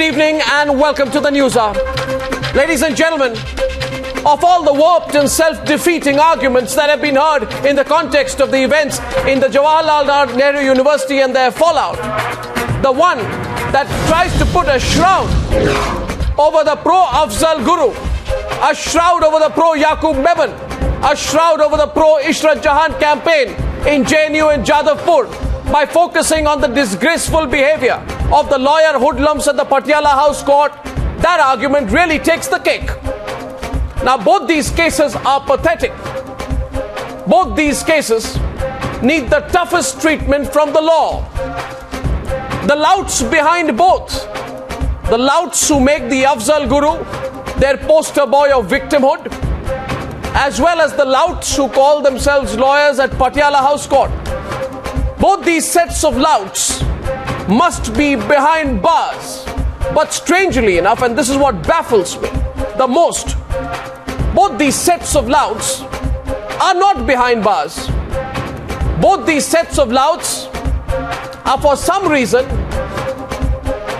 Good evening and welcome to the News Hour. Ladies and gentlemen, of all the warped and self-defeating arguments that have been heard in the context of the events in the Jawaharlal Nehru University and their fallout, the one that tries to put a shroud over the pro-Afzal Guru, a shroud over the pro-Yaqub Meban, a shroud over the pro-Ishrat Jahan campaign in JNU and Jadavpur by focusing on the disgraceful behavior of the lawyer hoodlums at the Patiala House Court, that argument really takes the cake. Now, both these cases are pathetic. Both these cases need the toughest treatment from the law. The louts behind both, the louts who make the Afzal Guru their poster boy of victimhood, as well as the louts who call themselves lawyers at Patiala House Court, both these sets of louts must be behind bars. But strangely enough, and this is what baffles me the most, both these sets of louts are not behind bars. Both these sets of louts are for some reason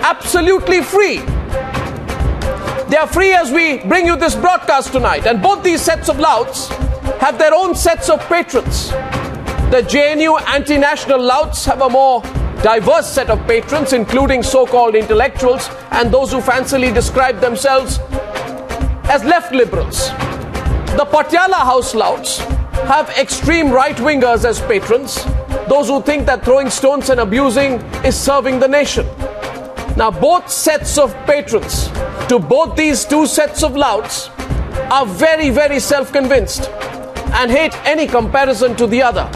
absolutely free. They are free as we bring you this broadcast tonight. And both these sets of louts have their own sets of patrons. The JNU anti-national louts have a more diverse set of patrons, including so-called intellectuals and those who fancily describe themselves as left liberals. The Patiala House louts have extreme right-wingers as patrons, those who think that throwing stones and abusing is serving the nation. Now, both sets of patrons to both these two sets of louts are very, very self-convinced and hate any comparison to the other.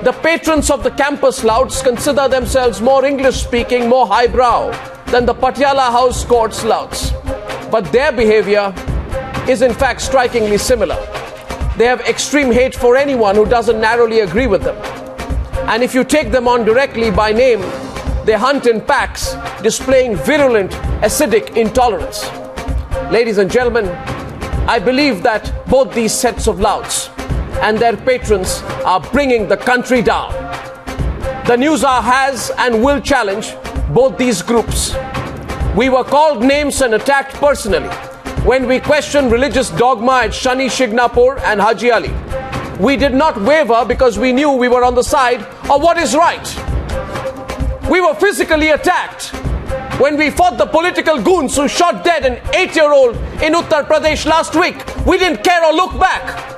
The patrons of the campus louts consider themselves more English-speaking, more highbrow than the Patiala House Court's louts. But their behavior is in fact strikingly similar. They have extreme hate for anyone who doesn't narrowly agree with them. And if you take them on directly by name, they hunt in packs, displaying virulent, acidic intolerance. Ladies and gentlemen, I believe that both these sets of louts and their patrons are bringing the country down. The News Hour has and will challenge both these groups. We were called names and attacked personally when we questioned religious dogma at Shani Shignapur and Haji Ali. We did not waver because we knew we were on the side of what is right. We were physically attacked when we fought the political goons who shot dead an 8-year-old in Uttar Pradesh last week. We didn't care or look back.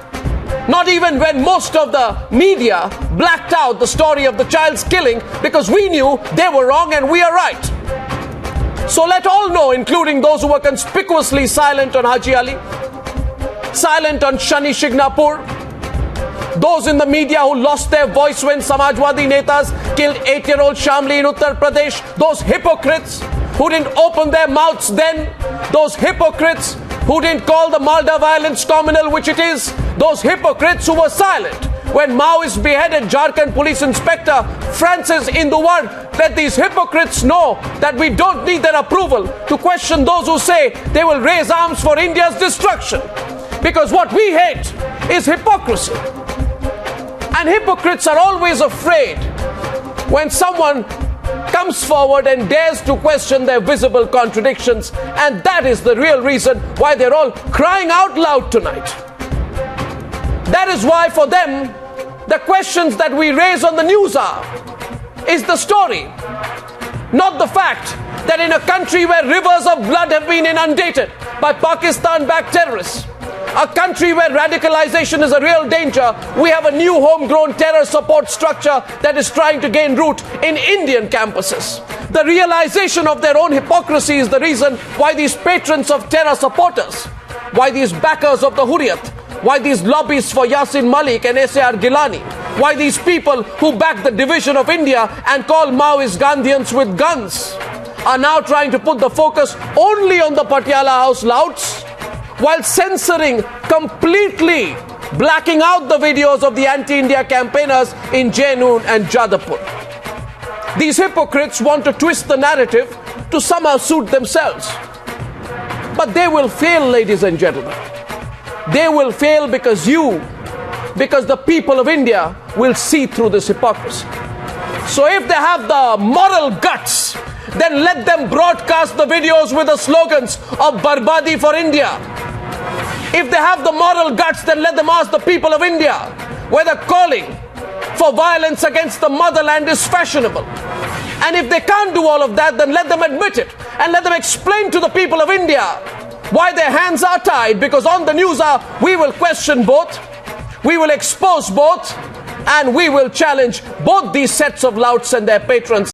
Not even when most of the media blacked out the story of the child's killing, because we knew they were wrong and we are right. So let all know, including those who were conspicuously silent on Haji Ali, silent on Shani Shignapur, those in the media who lost their voice when Samajwadi Netas killed 8-year-old Shamli in Uttar Pradesh, those hypocrites who didn't open their mouths then, those hypocrites who didn't call the Malda violence communal, which it is, those hypocrites who were silent when Maoists beheaded Jharkhand Police Inspector Francis Induwar. Let these hypocrites know that we don't need their approval to question those who say they will raise arms for India's destruction. Because what we hate is hypocrisy. And hypocrites are always afraid when someone comes forward and dares to question their visible contradictions. And that is the real reason why they're all crying out loud tonight. That is why for them, the questions that we raise on the News Hour is the story, not the fact that in a country where rivers of blood have been inundated by Pakistan-backed terrorists, a country where radicalization is a real danger, we have a new homegrown terror support structure that is trying to gain root in Indian campuses. The realization of their own hypocrisy is the reason why these patrons of terror supporters, why these backers of the Hurriyat, why these lobbyists for Yasin Malik and S.A.R. Gilani, why these people who back the division of India and call Maoist Gandhians with guns are now trying to put the focus only on the Patiala House louts, while censoring, completely blacking out the videos of the anti-India campaigners in JNU and Jadavpur. These hypocrites want to twist the narrative to somehow suit themselves. But they will fail, ladies and gentlemen. They will fail because the people of India will see through this hypocrisy. So if they have the moral guts then let them broadcast the videos with the slogans of Barbadi for India. If they have the moral guts, then let them ask the people of India whether calling for violence against the motherland is fashionable. And if they can't do all of that, then let them admit it and let them explain to the people of India why their hands are tied, because on the news we will question both, we will expose both, and we will challenge both these sets of louts and their patrons.